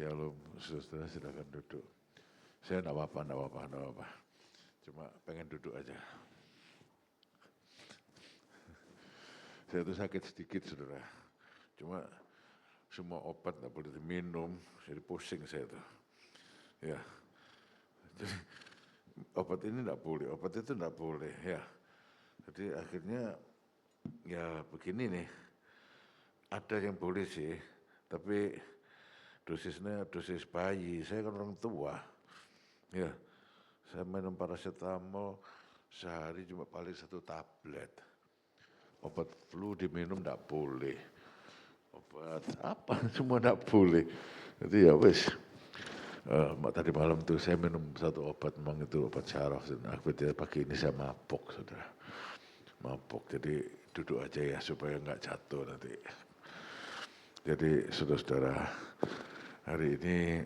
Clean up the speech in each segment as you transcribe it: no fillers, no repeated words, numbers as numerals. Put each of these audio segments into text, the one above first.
Shalom, saudara silakan duduk. Saya enggak apa-apa. Cuma pengen duduk aja. Saya tuh sakit sedikit, saudara. Cuma semua obat enggak boleh diminum, jadi pusing saya tuh. Ya, jadi obat ini enggak boleh, obat itu enggak boleh, ya. Jadi akhirnya ya begini nih, ada yang boleh sih, tapi dosisnya dosis bayi, saya kan orang tua. Ya, saya minum paracetamol sehari cuma paling 1 tablet. Obat flu diminum enggak boleh. Obat apa semua enggak boleh. Jadi ya wis. Tadi malam tuh saya minum 1 obat, memang itu obat syaraf. Akhirnya pagi ini saya mabok, saudara. Mabok, jadi duduk aja ya supaya enggak jatuh nanti. Jadi saudara-saudara, hari ini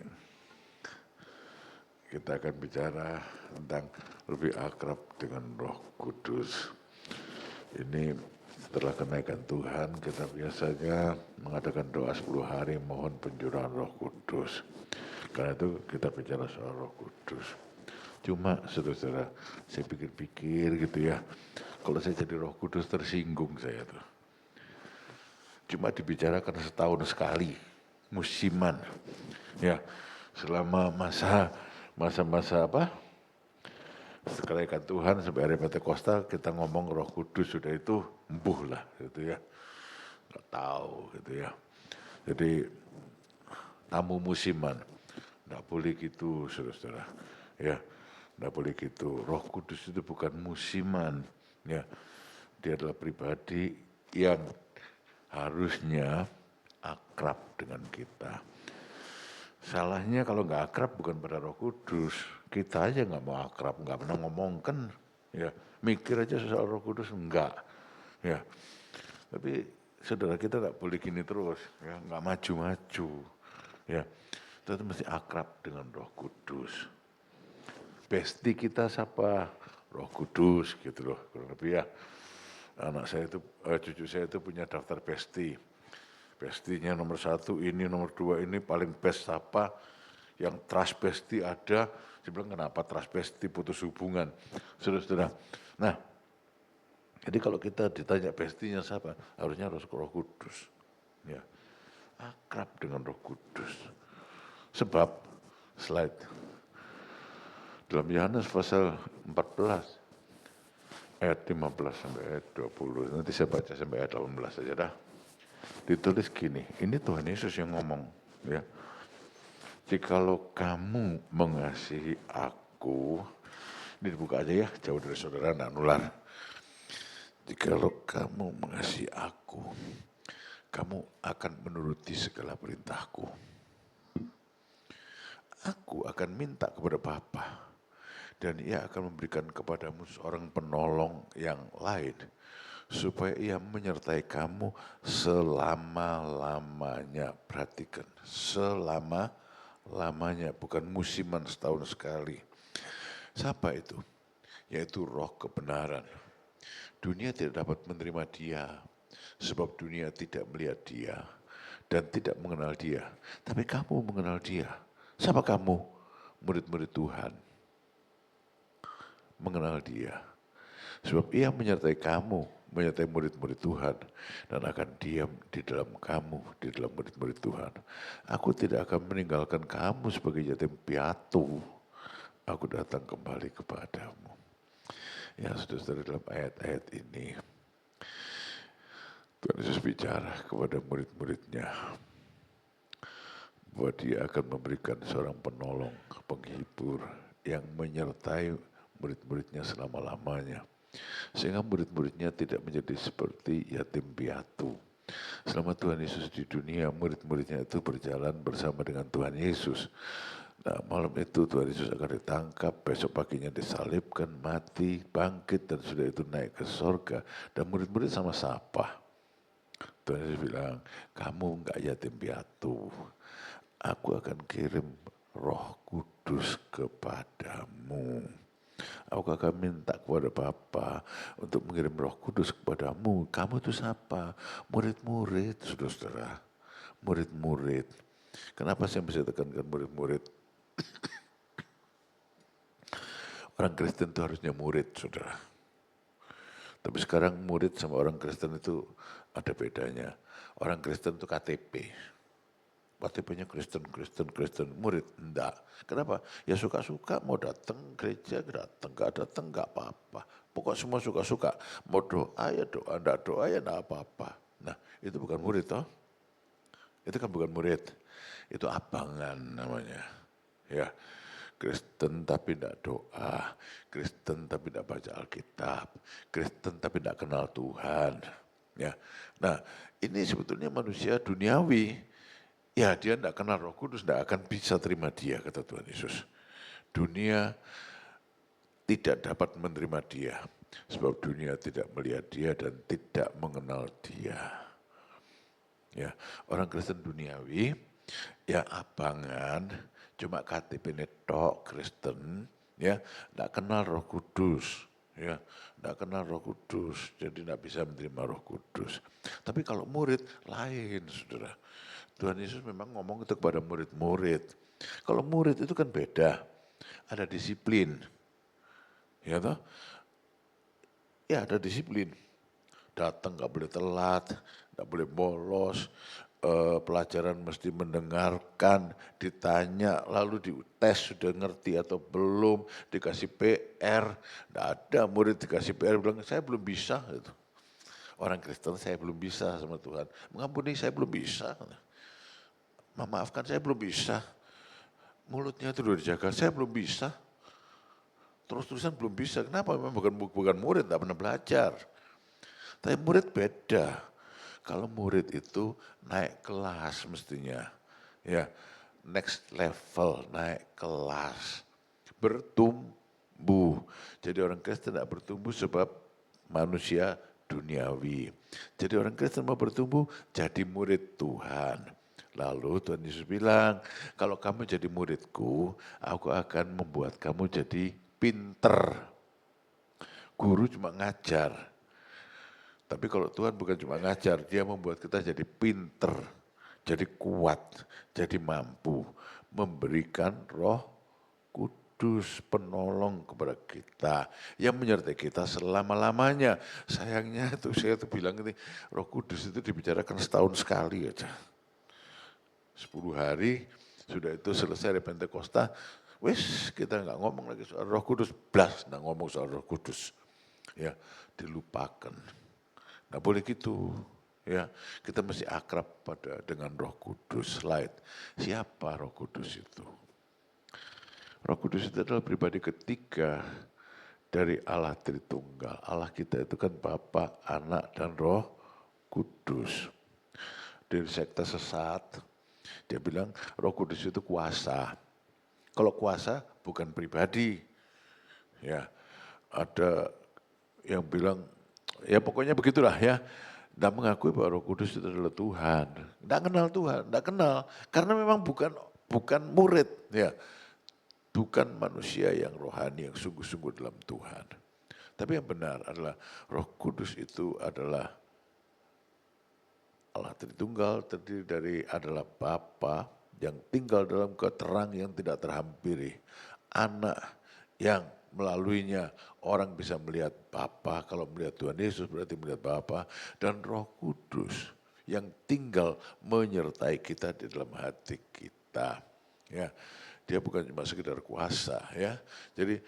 kita akan bicara tentang lebih akrab dengan Roh Kudus. Ini setelah kenaikan Tuhan, kita biasanya mengadakan doa 10 hari mohon pencurahan Roh Kudus. Karena itu kita bicara soal Roh Kudus. Cuma saudara-saudara, saya pikir-pikir gitu ya, kalau saya jadi Roh Kudus tersinggung saya tuh. Cuma dibicarakan setahun sekali, musiman. Ya, selama masa-masa apa? Kenaikan Tuhan sampai hari Pentakosta kita ngomong Roh Kudus, sudah itu embuh lah gitu ya. Nggak tahu gitu ya. Jadi tamu musiman, nggak boleh gitu saudara-saudara. Ya, nggak boleh gitu. Roh Kudus itu bukan musiman, ya. Dia adalah pribadi yang harusnya akrab dengan kita. Salahnya kalau nggak akrab bukan pada Roh Kudus, kita aja nggak mau akrab, nggak pernah ngomongkan, ya mikir aja soal Roh Kudus enggak, ya. Tapi saudara kita nggak boleh gini terus, ya nggak maju-maju, ya. Kita mesti akrab dengan Roh Kudus. Besti kita siapa? Roh Kudus gitu loh, kurang lebih ya. Anak saya itu, cucu saya itu punya daftar besti. Bestinya nomor 1 ini, nomor 2 ini, paling best apa, yang trust besti ada. Saya bilang kenapa trust besti putus hubungan, saudara-saudara. Nah, jadi kalau kita ditanya bestinya siapa, harusnya Roh Kudus. Ya, akrab dengan Roh Kudus. Sebab, slide, dalam Yohanes pasal 14, ayat 15 sampai ayat 20, nanti saya baca sampai ayat 18 saja dah. Ditulis gini, ini Tuhan Yesus yang ngomong, ya. Jikalau kamu mengasihi aku, ini dibuka aja ya, jauh dari saudara, enggak nular. Jikalau kamu mengasihi aku, kamu akan menuruti segala perintahku. Aku akan minta kepada Bapa, dan ia akan memberikan kepadamu seorang penolong yang lain, supaya ia menyertai kamu selama-lamanya. Perhatikan, selama-lamanya, bukan musiman setahun sekali. Siapa itu? Yaitu Roh kebenaran. Dunia tidak dapat menerima dia, sebab dunia tidak melihat dia dan tidak mengenal dia. Tapi kamu mengenal dia. Siapa kamu? Murid-murid Tuhan. Mengenal dia. Sebab ia menyertai kamu, menyertai murid-murid Tuhan, dan akan diam di dalam kamu, di dalam murid-murid Tuhan. Aku tidak akan meninggalkan kamu sebagai yatim piatu. Aku datang kembali kepadamu. Ya, saudara-saudara, dalam ayat-ayat ini, Tuhan Yesus bicara kepada murid-muridnya, bahwa dia akan memberikan seorang penolong, penghibur, yang menyertai murid-muridnya selama-lamanya. Sehingga murid-muridnya tidak menjadi seperti yatim piatu. Selama Tuhan Yesus di dunia, murid-muridnya itu berjalan bersama dengan Tuhan Yesus. Nah, malam itu Tuhan Yesus akan ditangkap, besok paginya disalibkan, mati, bangkit, dan sudah itu naik ke sorga. Dan murid-murid sama siapa? Tuhan Yesus bilang, kamu enggak yatim piatu. Aku akan kirim Roh Kudus kepadamu. Aku akan minta kepada Bapa untuk mengirim Roh Kudus kepadamu. Kamu itu siapa? Murid-murid, saudara-saudara. Murid-murid. Kenapa saya bisa tekankan murid-murid? Orang Kristen itu harusnya murid, saudara. Tapi sekarang murid sama orang Kristen itu ada bedanya. Orang Kristen itu KTP. KTP-nya Kristen, Kristen, Kristen. Murid, enggak. Kenapa? Ya suka-suka, mau datang gereja, datang. Enggak datang, enggak apa-apa. Pokok semua suka-suka. Mau doa, ya doa. Enggak doa, ya enggak apa-apa. Nah, itu bukan murid, toh. Itu kan bukan murid. Itu abangan namanya. Ya, Kristen tapi tidak doa, Kristen tapi tidak baca Alkitab, Kristen tapi tidak kenal Tuhan. Ya, nah ini sebetulnya manusia duniawi. Ya dia tidak kenal Roh Kudus, tidak akan bisa terima dia, kata Tuhan Yesus. Dunia tidak dapat menerima dia, sebab dunia tidak melihat dia dan tidak mengenal dia. Ya, orang Kristen duniawi, ya abangan, cuma KTP netok Kristen, ya, tidak kenal Roh Kudus, ya, tidak kenal Roh Kudus, jadi tidak bisa menerima Roh Kudus. Tapi kalau murid lain, saudara. Tuhan Yesus memang ngomong itu kepada murid-murid. Kalau murid itu kan beda, ada disiplin, ya toh, ya ada disiplin. Datang nggak boleh telat, nggak boleh bolos, pelajaran mesti mendengarkan, ditanya, lalu dites sudah ngerti atau belum, dikasih PR, nggak ada murid dikasih PR bilang saya belum bisa. Gitu. Orang Kristen saya belum bisa sama Tuhan, mengampuni saya belum bisa, memaafkan saya belum bisa, mulutnya itu udah dijaga, saya belum bisa, terus-terusan belum bisa. Kenapa? Memang bukan murid, nggak pernah belajar. Tapi murid beda. Kalau murid itu naik kelas mestinya. Ya, next level, naik kelas. Bertumbuh. Jadi orang Kristen tidak bertumbuh sebab manusia duniawi. Jadi orang Kristen mau bertumbuh jadi murid Tuhan. Lalu Tuhan Yesus bilang, kalau kamu jadi muridku, aku akan membuat kamu jadi pinter. Guru cuma ngajar. Tapi kalau Tuhan bukan cuma ngajar, dia membuat kita jadi pinter, jadi kuat, jadi mampu memberikan Roh Kudus penolong kepada kita yang menyertai kita selama-lamanya. Sayangnya itu saya tuh bilang ini Roh Kudus itu dibicarakan setahun sekali aja. 10 hari sudah itu selesai dari Pentakosta, wis kita nggak ngomong lagi soal Roh Kudus, blas nggak ngomong soal Roh Kudus, ya dilupakan. Nggak boleh gitu, ya kita mesti akrab dengan Roh Kudus. Slide, siapa Roh Kudus itu? Roh Kudus itu adalah pribadi ketiga dari Allah Tritunggal. Allah kita itu kan Bapa, Anak, dan Roh Kudus. Dari sekte sesat, dia bilang Roh Kudus itu kuasa. Kalau kuasa bukan pribadi, ya ada yang bilang ya pokoknya begitulah ya. Tidak mengakui bahwa Roh Kudus itu adalah Tuhan. Tidak kenal Tuhan, tidak kenal. Karena memang bukan murid, ya, bukan manusia yang rohani, yang sungguh-sungguh dalam Tuhan. Tapi yang benar adalah Roh Kudus itu adalah Allah Tritunggal, terdiri dari adalah Bapa yang tinggal dalam keterang yang tidak terhampiri. Anak yang melaluinya orang bisa melihat Bapa, kalau melihat Tuhan Yesus berarti melihat Bapa, dan Roh Kudus yang tinggal menyertai kita di dalam hati kita. Ya, dia bukan cuma sekedar kuasa, ya. Jadi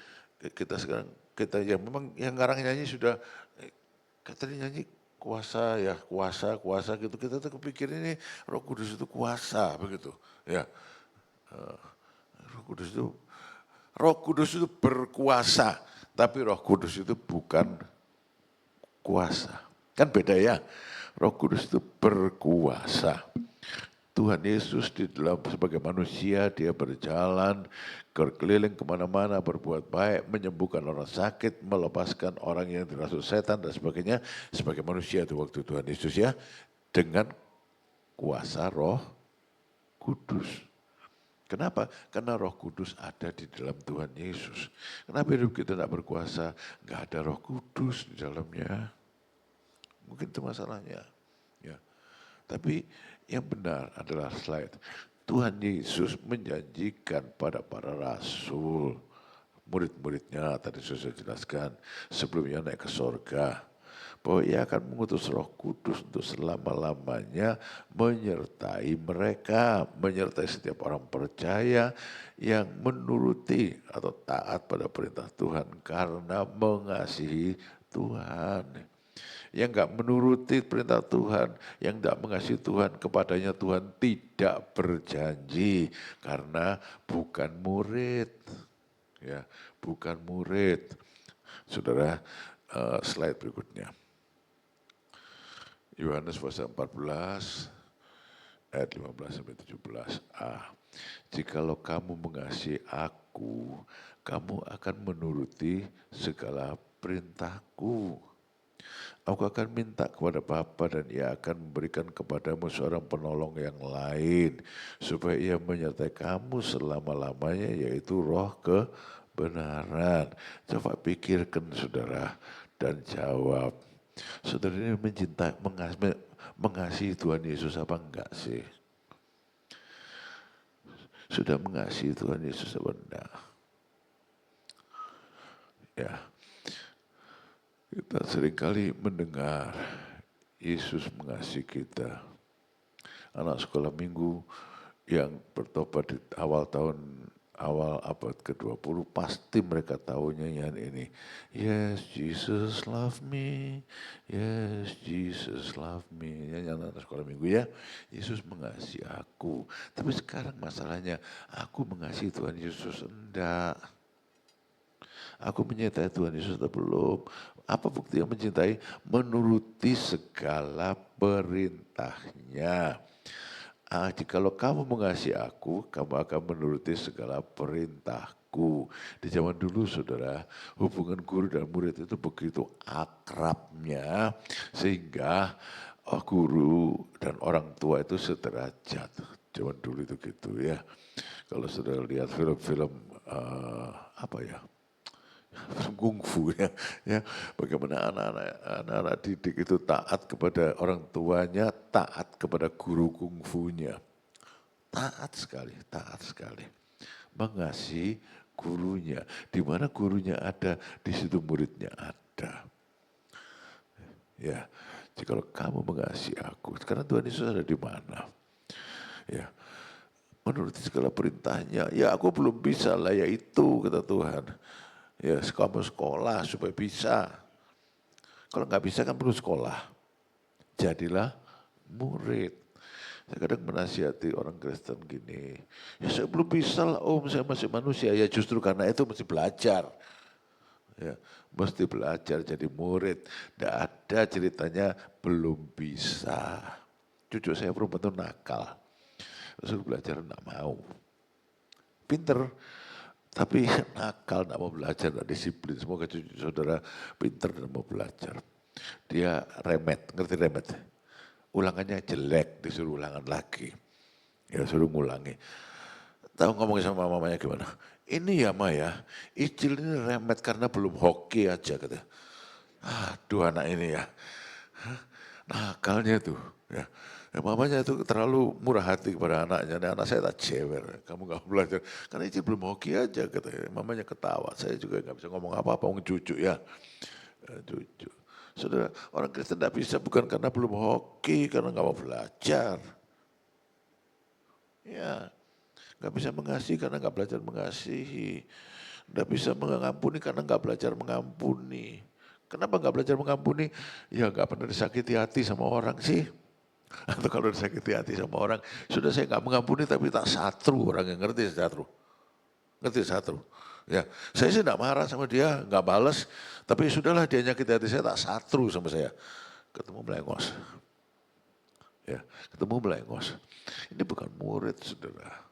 kita sekarang yang memang yang ngarang nyanyi sudah katanya nyanyi kuasa ya kuasa gitu, kita tuh kepikir ini Roh Kudus itu kuasa begitu ya. Roh Kudus itu berkuasa, tapi Roh Kudus itu bukan kuasa, kan beda ya. Roh Kudus itu berkuasa. Tuhan Yesus di dalam sebagai manusia dia berjalan berkeliling kemana-mana berbuat baik, menyembuhkan orang sakit, melepaskan orang yang dirasuk setan dan sebagainya sebagai manusia itu waktu Tuhan Yesus ya dengan kuasa Roh Kudus. Kenapa? Karena Roh Kudus ada di dalam Tuhan Yesus. Kenapa hidup kita tidak berkuasa? Nggak ada Roh Kudus di dalamnya. Mungkin itu masalahnya. Ya. Tapi yang benar adalah slide. Tuhan Yesus menjanjikan pada para rasul, murid-muridnya tadi sudah jelaskan, sebelumnya naik ke sorga, bahwa ia akan mengutus Roh Kudus untuk selama-lamanya menyertai mereka, menyertai setiap orang percaya yang menuruti atau taat pada perintah Tuhan karena mengasihi Tuhan. Yang enggak menuruti perintah Tuhan, yang enggak mengasihi Tuhan, kepadanya Tuhan tidak berjanji karena bukan murid. Ya, bukan murid. Saudara, slide berikutnya. Yohanes pasal 14 ayat 15 sampai 17a. Jikalau kamu mengasihi aku, kamu akan menuruti segala perintahku. Aku akan minta kepada Bapa dan ia akan memberikan kepadamu seorang penolong yang lain, supaya ia menyertai kamu selama-lamanya, yaitu Roh kebenaran. Coba pikirkan saudara dan jawab. Saudara ini mencintai, mengasihi Tuhan Yesus apa enggak sih? Sudah mengasihi Tuhan Yesus apa enggak? Ya, kita seringkali mendengar Yesus mengasihi kita. Anak sekolah minggu yang bertobat di awal abad ke-20 pasti mereka tahu nyanyian ini. Yes, Jesus love me. Yes, Jesus love me. Nyanyian anak sekolah minggu ya. Yesus mengasihi aku. Tapi sekarang masalahnya, aku mengasihi Tuhan Yesus enggak. Aku mencintai Tuhan Yesus atau belum? Apa bukti yang mencintai? Menuruti segala perintahnya. Jikalau kamu mengasihi aku, kamu akan menuruti segala perintahku. Di zaman dulu saudara, hubungan guru dan murid itu begitu akrabnya, sehingga guru dan orang tua itu sederajat. Zaman dulu itu gitu ya. Kalau saudara lihat film-film kungfu ya, bagaimana anak-anak didik itu taat kepada orang tuanya, taat kepada guru kungfunya, taat sekali, mengasihi gurunya, di mana gurunya ada, di situ muridnya ada. Ya, jika kamu mengasihi aku, sekarang Tuhan Yesus ada di mana? Ya, menuruti segala perintahnya, ya aku belum bisa lah, ya itu kata Tuhan. Ya, kamu sekolah supaya bisa. Kalau nggak bisa kan perlu sekolah. Jadilah murid. Saya kadang menasihati orang Kristen gini, ya saya belum bisa lah om, saya masih manusia. Ya justru karena itu mesti belajar. Ya, mesti belajar jadi murid. Tidak ada ceritanya belum bisa. Cucu saya perempuan itu nakal. Suruh belajar enggak mau. Pinter, tapi nakal, enggak mau belajar, enggak disiplin. Semoga cucu saudara pinter dan mau belajar. Dia remet, ngerti remet? Ulangannya jelek, disuruh ulangan lagi. Ya suruh ngulangi. Tahu ngomong sama mamanya gimana? Ini ya Ma ya, Icil ini remet karena belum hoki aja kata. Aduh anak ini ya, nakalnya tuh. Ya. Mamanya itu terlalu murah hati kepada anaknya. Nah, anak saya tak cewer, kamu gak belajar. Karena Icil belum hoki aja katanya. Mamanya ketawa, saya juga gak bisa ngomong apa-apa, cucu ya. Cucu. Saudara, orang Kristen tidak bisa bukan karena belum hoki, karena gak mau belajar. Ya, gak bisa mengasihi karena gak belajar mengasihi. Gak bisa mengampuni karena gak belajar mengampuni. Kenapa gak belajar mengampuni? Ya gak pernah disakiti hati sama orang sih. Atau kalau disakiti hati sama orang, sudah saya gak mengampuni tapi tak satru, orang yang ngerti satru. Ngerti satru. Ya, saya sih gak marah sama dia, gak balas, tapi sudahlah dia nyakiti hati saya, tak satru sama saya. Ketemu melengos. Ya, ketemu melengos. Ini bukan murid, saudara.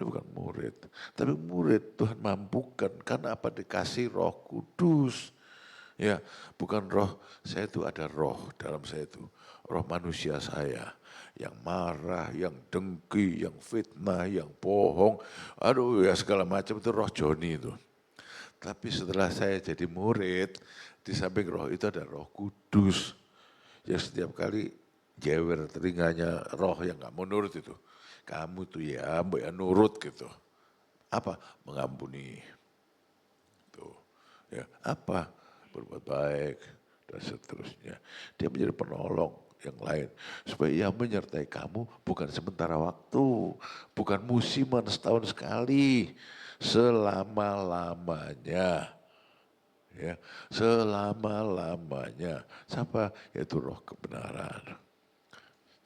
Ini bukan murid. Tapi murid Tuhan mampukan. Karena apa? Dikasih Roh Kudus. Ya, bukan roh. Saya itu ada roh dalam saya itu. Roh manusia saya. Yang marah, yang dengki, yang fitnah, yang bohong. Aduh ya segala macam itu roh Joni itu. Tapi setelah saya jadi murid, di samping roh itu ada Roh Kudus. Ya setiap kali jewer telinganya roh yang gak menurut itu. kamu tuh ya, mbak ya nurut gitu. Apa? Mengampuni. Tuh. Ya, apa? Berbuat baik dan seterusnya. Dia menjadi penolong yang lain. Supaya ia menyertai kamu bukan sementara waktu. Bukan musiman setahun sekali. Selama-lamanya. Ya, selama-lamanya. Siapa? Yaitu roh kebenaran.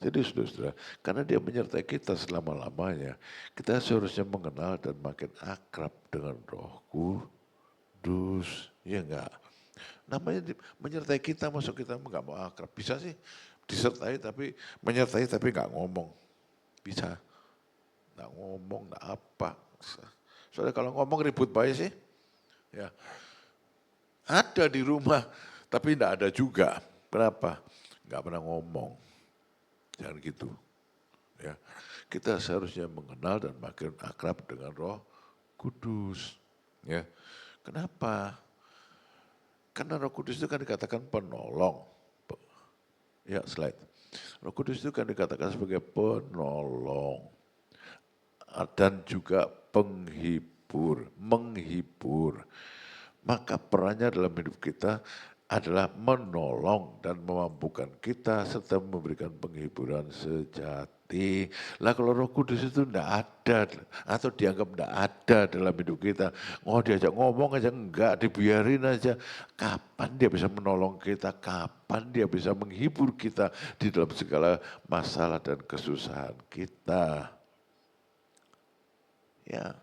Jadi saudara-saudara, karena dia menyertai kita selama-lamanya, kita seharusnya mengenal dan makin akrab dengan roh kudus. Ya enggak? Namanya menyertai kita, masuk kita enggak mau akrab. Bisa sih disertai tapi menyertai tapi enggak ngomong. Bisa. Enggak ngomong, enggak apa. Soalnya kalau ngomong ribut baik sih. Ya, ada di rumah, tapi enggak ada juga. Kenapa? Enggak pernah ngomong. Jangan gitu. Ya, kita seharusnya mengenal dan makin akrab dengan Roh Kudus. Ya, kenapa? Karena Roh Kudus itu kan dikatakan penolong. Ya, slide. Roh Kudus itu kan dikatakan sebagai penolong dan juga penghibur, menghibur. Maka perannya dalam hidup kita adalah menolong dan memampukan kita serta memberikan penghiburan sejati. Lah kalau Roh Kudus itu tidak ada atau dianggap tidak ada dalam hidup kita, diajak ngomong aja enggak, dibiarin aja. Kapan dia bisa menolong kita? Kapan dia bisa menghibur kita di dalam segala masalah dan kesusahan kita? Ya,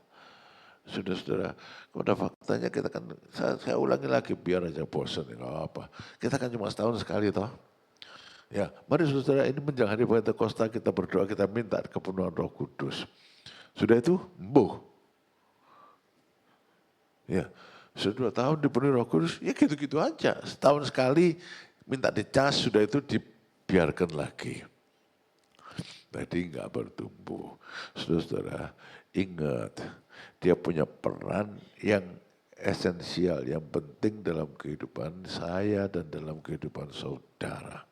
saudara-saudara, pada faktanya kita kan, saya ulangi lagi biar aja bosan, nggak apa. Kita kan cuma setahun sekali toh. Ya, mari saudara ini menjelang hari Pentakosta kita berdoa, kita minta kepenuhan Roh Kudus. Sudah itu, mbuh. Ya, sudah 2 tahun dipenuhi Roh Kudus, ya gitu-gitu aja. Setahun sekali minta dicas, sudah itu dibiarkan lagi. Tadi nggak bertumbuh. Saudara-saudara, ingat, dia punya peran yang esensial, yang penting dalam kehidupan saya dan dalam kehidupan saudara.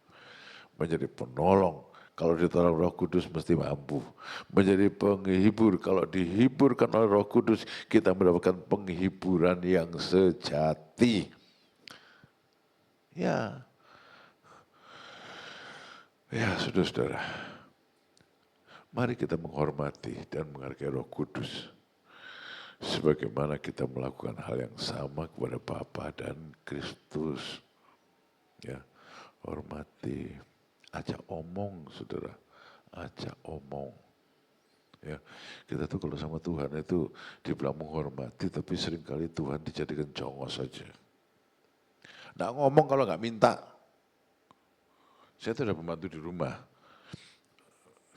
Menjadi penolong, kalau ditolong Roh Kudus mesti mampu. Menjadi penghibur, kalau dihiburkan oleh Roh Kudus, kita mendapatkan penghiburan yang sejati. Ya, saudara-saudara. Mari kita menghormati dan menghargai Roh Kudus. Sebagaimana kita melakukan hal yang sama kepada Bapa dan Kristus. Ya, hormati, ajak omong saudara, ajak omong. Ya, kita tuh kalau sama Tuhan itu dibilang menghormati, tapi seringkali Tuhan dijadikan jongos saja. Nggak ngomong kalau nggak minta. Saya tuh ada pembantu di rumah.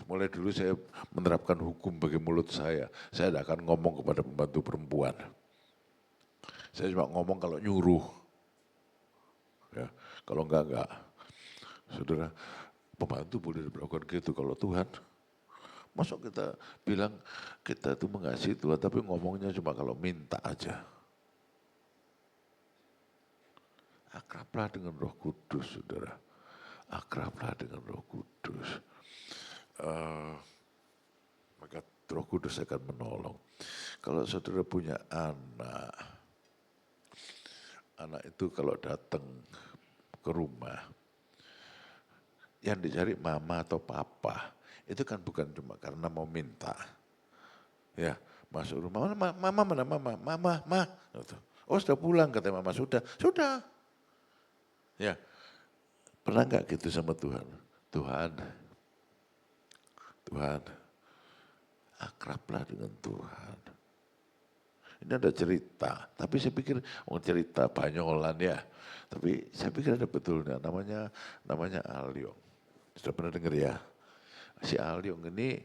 Mulai dulu saya menerapkan hukum bagi mulut saya. Saya tidak akan ngomong kepada pembantu perempuan. Saya cuma ngomong kalau nyuruh. Ya, kalau enggak. Saudara, pembantu boleh diperlakukan gitu. Kalau Tuhan, masuk kita bilang kita itu mengasihi Tuhan, tapi ngomongnya cuma kalau minta aja. Akrablah dengan Roh Kudus, saudara. Akrablah dengan Roh Kudus. Maka Roh Kudus akan menolong. Kalau saudara punya anak itu kalau datang ke rumah, yang dicari mama atau papa, itu kan bukan cuma karena mau minta. Ya, masuk rumah, mama mana mama. Oh sudah pulang, kata mama, sudah. Ya, pernah nggak gitu sama Tuhan? Tuhan, akrablah dengan Tuhan. Ini ada cerita, tapi saya pikir cerita Banyolan ya. Tapi saya pikir ada betulnya, namanya Alyong. Sudah pernah dengar ya? Si Alyong ini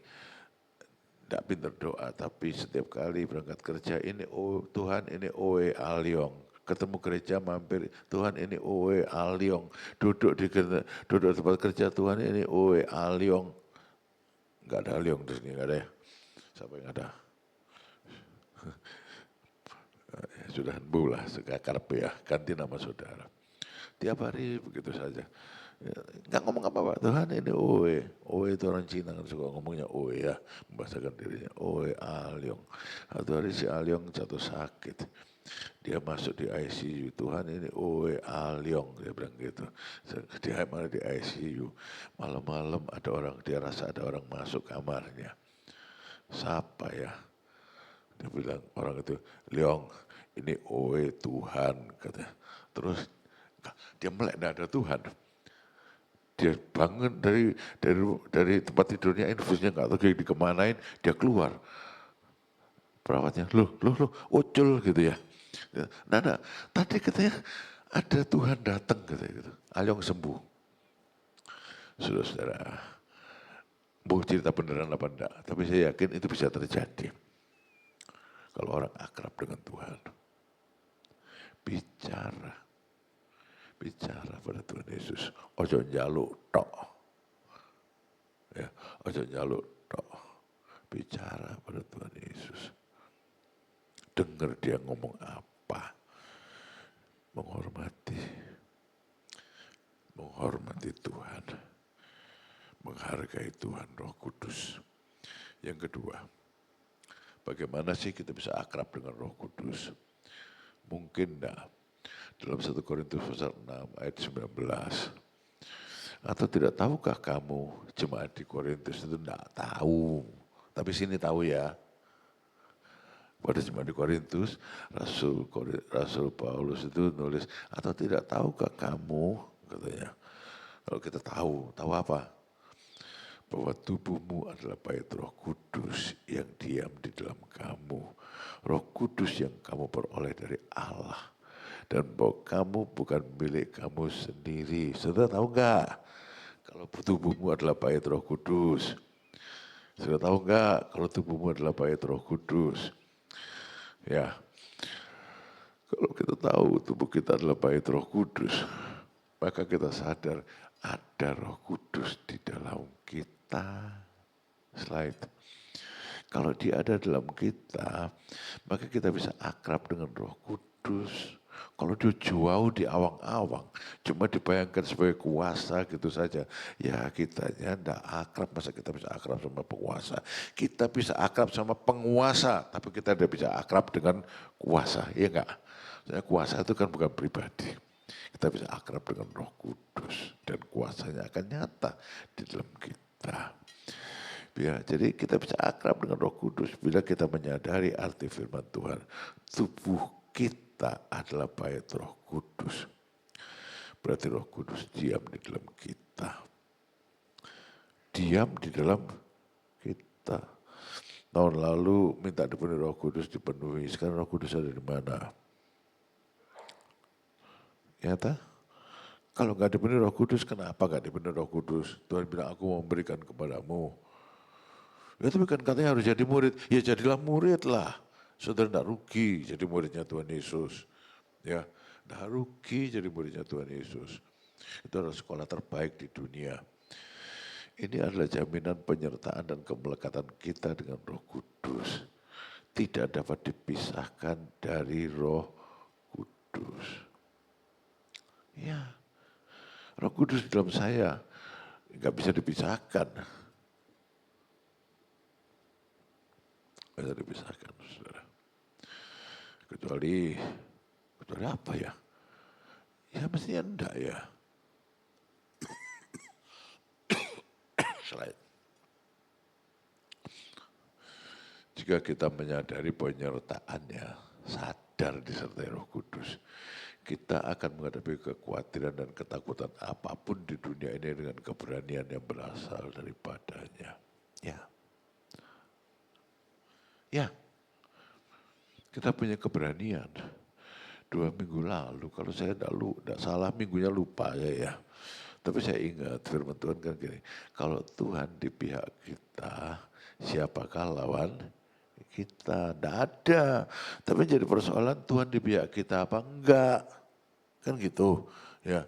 tidak pintar doa, tapi setiap kali berangkat kerja ini, oh Tuhan ini Owe Alyong. Ketemu gereja mampir, Tuhan ini Owe Alyong. Duduk di tempat kerja, Tuhan ini Owe Alyong. Enggak ada Alyong di sini, enggak ada ya? Siapa yang ada? Sudah lah, sekarang ya, ganti nama saudara. Tiap hari begitu saja. Nggak ngomong apa-apa, Tuhan ini Owe. Owe itu orang Cina kan suka ngomongnya Owe ya, membahasakan dirinya Owe Alyong. Satu hari si Alyong jatuh sakit, dia masuk di ICU, Tuhan ini Owe Alyong, dia bilang gitu. Dia malah di ICU, malam-malam ada orang, dia rasa ada orang masuk kamarnya. Siapa ya? Dia bilang orang itu, Leong, ini Owe Tuhan, katanya. Terus dia melek, tidak ada Tuhan. Dia bangun dari tempat tidurnya, infusnya nggak tahu dikemanain, dia keluar. Perawatnya, loh, ucul gitu ya. Nah, tadi katanya ada Tuhan datang katanya gitu. Alyong sembuh. Saudara-saudara, mau cerita beneran apa enggak, tapi saya yakin itu bisa terjadi. Kalau orang akrab dengan Tuhan, bicara pada Tuhan Yesus. Ojo njaluk tok. Ya, ojo njaluk tok. Bicara pada Tuhan Yesus. Dengar dia ngomong apa. Menghormati Tuhan. Menghargai Tuhan Roh Kudus. Yang kedua, bagaimana sih kita bisa akrab dengan Roh Kudus? Mungkin enggak. Dalam 1 Korintus pasal 6 ayat 19. Atau tidak tahukah kamu, jemaat di Korintus itu enggak tahu. Tapi sini tahu ya. Pada jemaat di Korintus, Rasul Paulus itu nulis, atau tidak tahukah kamu, katanya. Kalau kita tahu apa? Bahwa tubuhmu adalah bait Roh Kudus yang diam di dalam kamu. Roh Kudus yang kamu peroleh dari Allah. Dan bahwa kamu bukan milik kamu sendiri. Saudara tahu enggak? Kalau tubuhmu adalah bait Roh Kudus. Saudara tahu enggak? Kalau tubuhmu adalah bait Roh Kudus. Ya, kalau kita tahu tubuh kita adalah bait Roh Kudus, maka kita sadar ada Roh Kudus di dalam kita. Slide. Kalau dia ada dalam kita, maka kita bisa akrab dengan Roh Kudus. Kalau dia jauh di awang-awang, cuma dibayangkan sebagai kuasa gitu saja, ya kitanya tidak akrab. Masa kita bisa akrab sama penguasa? Kita bisa akrab sama penguasa, tapi kita tidak bisa akrab dengan kuasa, iya enggak? Soalnya kuasa itu kan bukan pribadi. Kita bisa akrab dengan Roh Kudus dan kuasanya akan nyata di dalam kita. Ya, jadi kita bisa akrab dengan Roh Kudus bila kita menyadari arti firman Tuhan. Tubuh kita adalah bait Roh Kudus. Berarti Roh Kudus diam di dalam kita. Diam di dalam kita. Tahun lalu minta dipenuhi Roh Kudus, dipenuhi. Sekarang Roh Kudus ada di mana? Ya tak? Kalau nggak dipenuhi Roh Kudus, kenapa nggak dipenuhi Roh Kudus? Tuhan bilang, aku mau memberikan kepadamu. Ya tapi kan katanya harus jadi murid. Ya jadilah murid lah. Saudara tidak rugi jadi muridnya Tuhan Yesus. Ya, tidak rugi jadi muridnya Tuhan Yesus. Itu adalah sekolah terbaik di dunia. Ini adalah jaminan penyertaan dan kemelekatan kita dengan Roh Kudus. Tidak dapat dipisahkan dari Roh Kudus. Ya, Roh Kudus di dalam saya nggak bisa dipisahkan. Bisa dipisahkan, saudara. Kecuali apa ya? Ya mestinya enggak ya. Slide. Jika kita menyadari penyertaannya, sadar disertai Roh Kudus, kita akan menghadapi kekhawatiran dan ketakutan apapun di dunia ini dengan keberanian yang berasal daripadanya. Ya. Ya. Kita punya keberanian. 2 minggu lalu, kalau saya tidak salah minggunya lupa ya. Tapi saya ingat firman Tuhan kan gini, kalau Tuhan di pihak kita, siapakah lawan kita? Tidak ada. Tapi jadi persoalan Tuhan di pihak kita apa enggak? Kan gitu. Ya.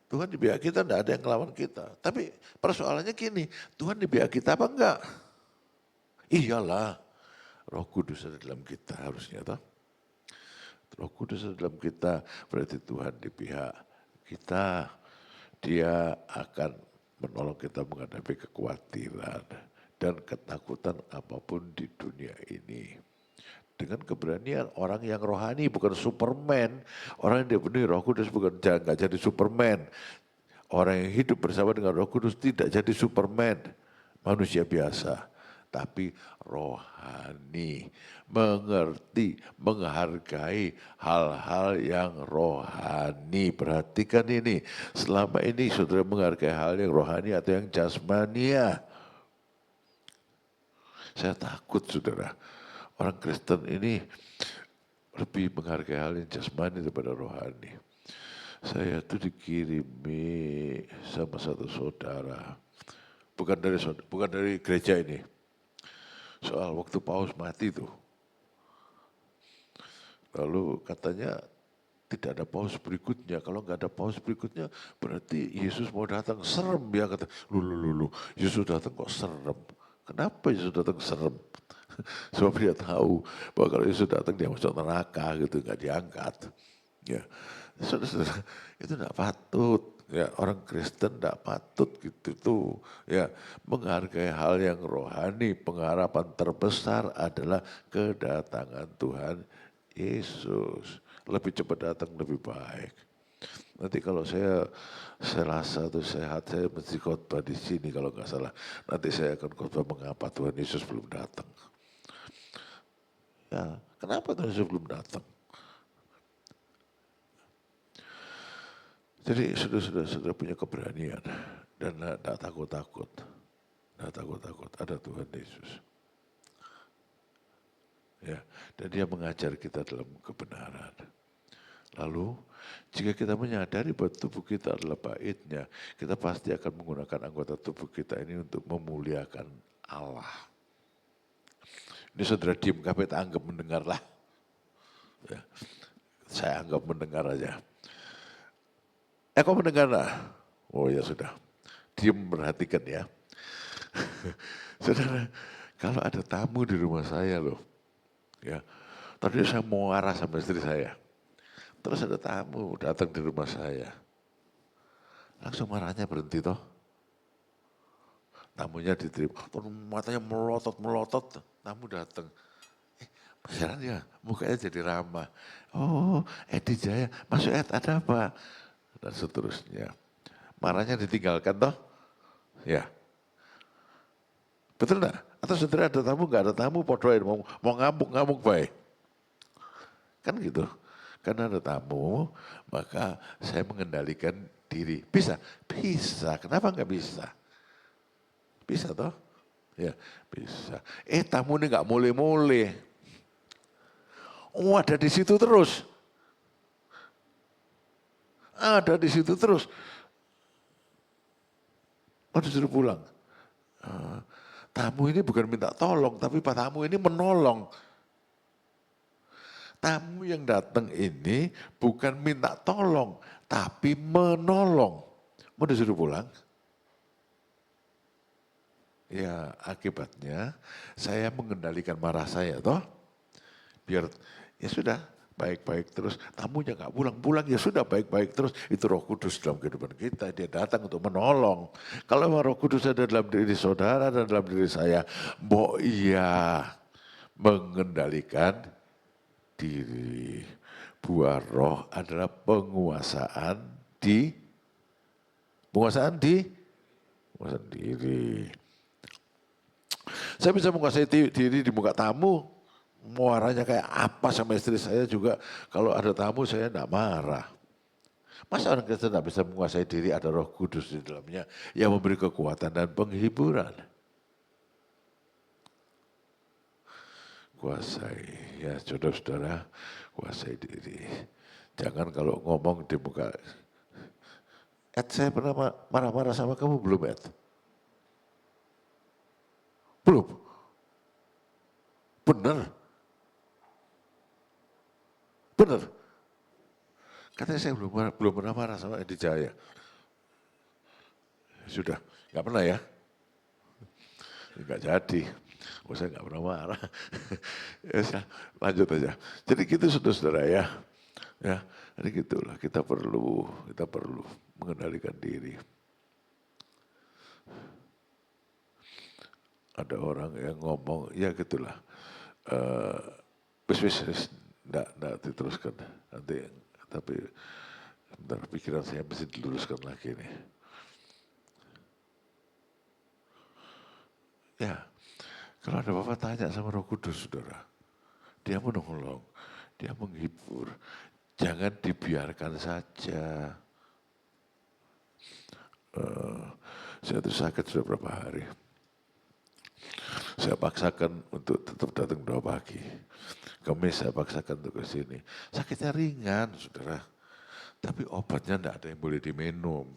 Tuhan di pihak kita tidak ada yang ngelawan kita. Tapi persoalannya gini, Tuhan di pihak kita apa enggak? Iyalah, Roh Kudus ada dalam kita harusnya toh. Roh Kudus ada dalam kita, berarti Tuhan di pihak kita. Dia akan menolong kita menghadapi kekhawatiran dan ketakutan apapun di dunia ini. Dengan keberanian orang yang rohani bukan Superman, orang yang dipenuhi Roh Kudus bukan nggak jadi Superman. Orang yang hidup bersama dengan Roh Kudus tidak jadi Superman, manusia biasa, tapi rohani, mengerti, menghargai hal-hal yang rohani. Perhatikan ini, selama ini saudara menghargai hal yang rohani atau yang jasmania. Saya takut saudara, orang Kristen ini lebih menghargai hal yang jasmani daripada rohani. Saya tuh dikirimi sama satu saudara, bukan dari gereja ini, soal waktu Paus mati tuh. Lalu katanya tidak ada Paus berikutnya, kalau nggak ada Paus berikutnya berarti Yesus mau datang, serem ya kata. Lulu, Yesus datang kok serem? Kenapa Yesus datang serem? Sebab dia tahu bahwa kalau Yesus datang dia masuk neraka gitu, nggak diangkat. Ya, saudara-saudara, itu tidak patut. Ya, orang Kristen tidak patut gitu tuh. Ya, menghargai hal yang rohani, pengharapan terbesar adalah kedatangan Tuhan Yesus. Lebih cepat datang lebih baik. Nanti kalau saya rasa tuh sehat, saya mesti khotbah di sini kalau nggak salah. Nanti saya akan khotbah mengapa Tuhan Yesus belum datang. Ya, kenapa Tuhan Yesus belum datang? Jadi sudah punya keberanian dan tidak takut-takut. Tidak takut-takut, ada Tuhan Yesus. Ya, dan dia mengajar kita dalam kebenaran. Lalu, jika kita menyadari bahwa tubuh kita adalah baitnya, kita pasti akan menggunakan anggota tubuh kita ini untuk memuliakan Allah. Ini saudara diem, kabeh tak anggap mendengar lah. Ya, saya anggap mendengar aja. Kok mendengar lah? Oh ya sudah, diem perhatikan ya. Saudara, kalau ada tamu di rumah saya loh, ya, tadi saya mau arah sama istri saya. Terus ada tamu datang di rumah saya. Langsung marahnya berhenti toh. Tamunya diterima, matanya melotot, tamu datang. Heran ya, mukanya jadi ramah. Oh, Edi Jaya, Mas Ed ada apa? Dan seterusnya. Marahnya ditinggalkan toh? Ya. Betul enggak? Atau saudara ada tamu, enggak ada tamu, podoin mau ngamuk baik. Kan gitu. Karena ada tamu, maka saya mengendalikan diri. Bisa? Bisa. Kenapa enggak bisa? Bisa toh? Ya, bisa. Tamu ini enggak mulai-mulai. Oh, ada di situ terus. Ada di situ terus. Oh, disuruh pulang. Tamu ini bukan minta tolong, tapi Pak tamu ini menolong. Tamu yang datang ini bukan minta tolong, tapi menolong. Mau disuruh pulang? Ya akibatnya saya mengendalikan marah saya toh. Biar ya sudah baik-baik terus. Tamunya nggak pulang-pulang ya sudah baik-baik terus. Itu Roh Kudus dalam kehidupan kita. Dia datang untuk menolong. Kalau Roh Kudus ada dalam diri saudara dan dalam diri saya, iya mengendalikan diri. Buah roh adalah penguasaan diri. Saya bisa menguasai diri di muka tamu, muaranya kayak apa sama istri saya juga. Kalau ada tamu saya tidak marah. Masa orang Kristen tidak bisa menguasai diri, ada Roh Kudus di dalamnya yang memberi kekuatan dan penghiburan. Kuasai, ya saudara-saudara, kuasai diri. Jangan kalau ngomong di muka, Ed saya pernah marah-marah sama kamu belum Ed? Belum? Benar? Benar? Katanya saya belum pernah marah sama Edi Jaya. Sudah, nggak pernah ya? Nggak jadi. Oh saya nggak pernah marah. Ya, lanjut aja. Jadi gitu saudara-saudara ya. Ya, jadi gitulah kita perlu mengendalikan diri. Ada orang yang ngomong, ya gitulah, wis, enggak diteruskan nanti, tapi sebentar pikiran saya mesti diluruskan lagi nih. Ya, kalau ada Bapak tanya sama Roh Kudus, saudara, dia menolong, dia menghibur, jangan dibiarkan saja. Saya tuh sakit sudah berapa hari. Saya paksakan untuk tetap datang doa pagi. Kamis saya paksakan untuk ke sini. Sakitnya ringan, saudara. Tapi obatnya tidak ada yang boleh diminum.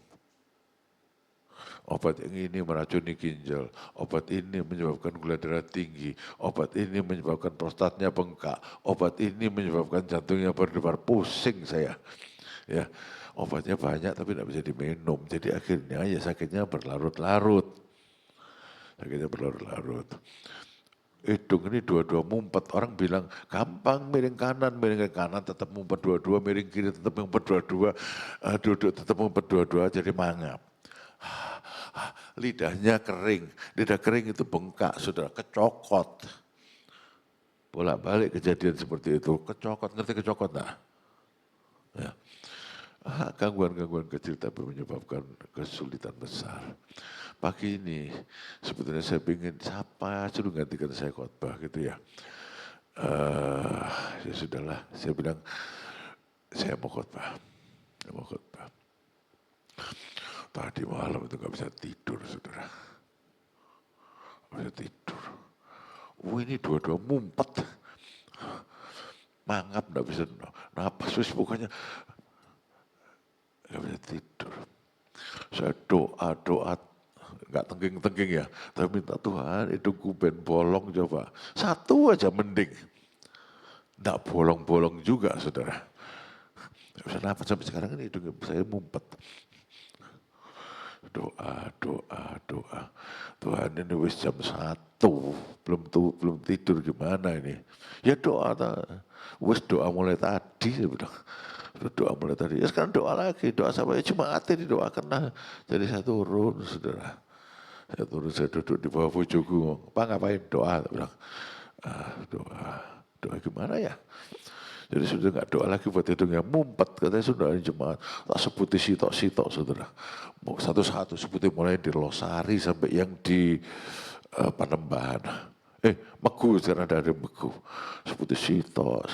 Obat yang ini meracuni ginjal, obat ini menyebabkan gula darah tinggi, obat ini menyebabkan prostatnya bengkak, obat ini menyebabkan jantungnya berdebar, pusing saya. Ya, obatnya banyak tapi tidak bisa diminum. Jadi akhirnya ya sakitnya berlarut-larut. Sakitnya berlarut-larut. Hidung ini dua-dua mumpet. Orang bilang gampang miring ke kanan tetap mumpet dua-dua, miring kiri tetap mumpet dua-dua, duduk tetap mumpet dua-dua, jadi mangap. Lidahnya kering, lidah kering itu bengkak, sudah kecokot. Bolak-balik kejadian seperti itu, kecokot, ngerti kecokot nah? Ya. Gangguan-gangguan kecil tapi menyebabkan kesulitan besar. Pagi ini sebetulnya saya ingin siapa suruh gantikan saya khotbah gitu ya. Ya sudahlah, saya bilang saya mau khotbah. Tadi malam itu gak bisa tidur, saudara. Gak bisa tidur. Ini dua-dua mumpet. Mangap gak bisa napas, pokoknya gak bisa tidur. Saya doa, nggak tengking-tengking ya, tapi minta Tuhan hidungku ben bolong coba. Satu aja mending. Nggak bolong-bolong juga, saudara. Nggak bisa nafas sampai sekarang ini hidung saya mumpet. Doa. Tuhan ini wis jam 1, belum tidur gimana ini. Ya doa, wis doa mulai tadi, saya bilang. Doa mulai tadi, ya sekarang doa lagi, doa sampai cuma hati didoakan lah. Jadi saya turun, saudara. Saya duduk di bawah bojoku, Pak ngapain doa? Saya bilang, doa gimana ya? Jadi sudah nggak doa lagi buat hidungnya mumpet, katanya sudah jemaat. Tak sebuti sitok, saudara. Mau satu-satu sebutin mulai di Losari sampai yang di Panembahan. Megu sekarang ada Megu. Sebuti sitok,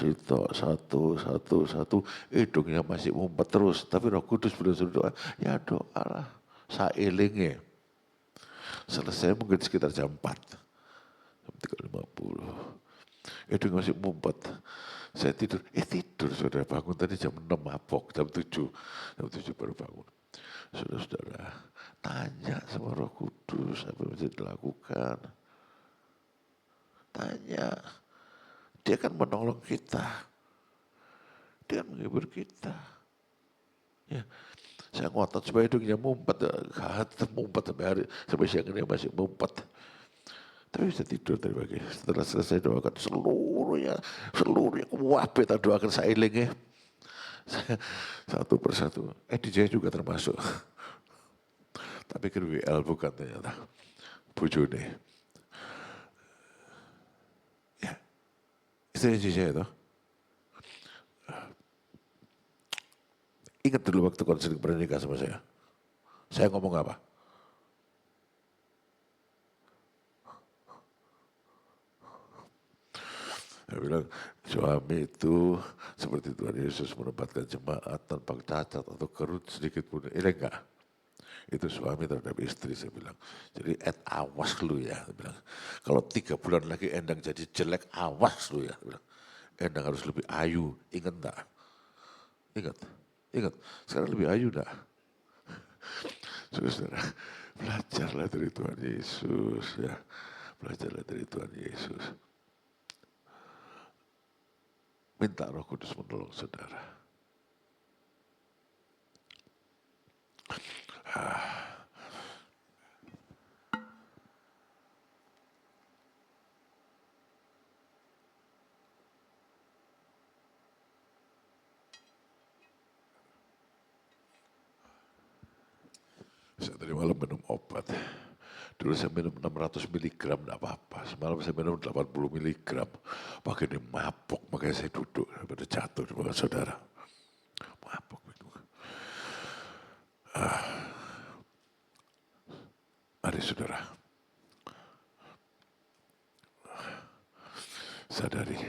satu. Hidungnya masih mumpet terus. Tapi Roh Kudus belum suruh doa. Ya doa lah. Sailingnya. Selesai mungkin sekitar jam 4. Jam 3.50. Hidung masih mumpet. Saya tidur, saudara bangun tadi jam 6 mabok, jam 7 baru bangun. Saudara-saudara, tanya sama Roh Kudus apa yang bisa dilakukan. Tanya, dia akan menolong kita. Dia akan menghibur kita. Ya, saya ngotot supaya hidungnya mumpet, tetap mumpet sampai siang ini masih mumpet. Tapi bisa tidur tadi pagi. Setelah selesai doakan seluruhnya wabit doakan sailingnya. Satu persatu. DJ juga termasuk. Tapi kan WL bukan ternyata. Bojone. Ya, istri DJ itu. Ingat dulu waktu konseling pernikahan sama saya. Saya ngomong apa? Saya bilang, suami itu seperti Tuhan Yesus menempatkan jemaat tanpa cacat atau kerut sedikit pun. Ini enggak. Itu suami terhadap istri, saya bilang. Jadi awas lu ya. Saya bilang. Kalau 3 bulan lagi Endang jadi jelek, awas lu ya. Saya bilang. Endang harus lebih ayu, ingat enggak? Ingat. Sekarang lebih ayu enggak? Saudara, belajarlah dari Tuhan Yesus ya. Belajarlah dari Tuhan Yesus. Minta Roh Kudus menolong saudara. Saya tadi malam minum obat. Dulu saya minum 600 miligram, enggak apa-apa. Semalam saya minum 80 miligram. Pakai ini mabuk, makanya saya duduk. Daripada jatuh di bawah saudara. Mabuk. Mari saudara, sadari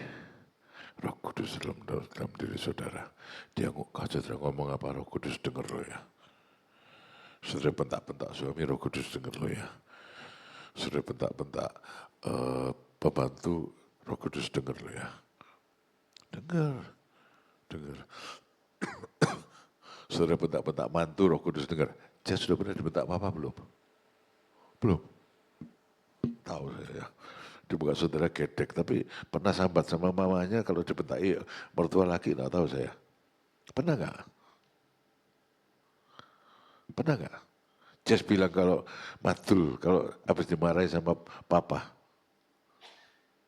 Roh Kudus dalam diri saudara. Dia saudara ngomong apa, Roh Kudus denger lo ya. Saudara bentak-bentak suami, Roh Kudus denger lo ya. Saudara bentak-bentak pembantu, Roh Kudus denger lo ya. Dengar. Saudara bentak-bentak mantu, Roh Kudus dengar. Dia sudah pernah dibentak apa belum? Belum. Tahu saya. Di muka saudara gedek, tapi pernah sambat sama mamanya kalau dibentai mertua laki, nggak tahu saya. Pernah nggak? Pernah nggak? Jess bilang kalau matul, kalau habis dimarahi sama papa.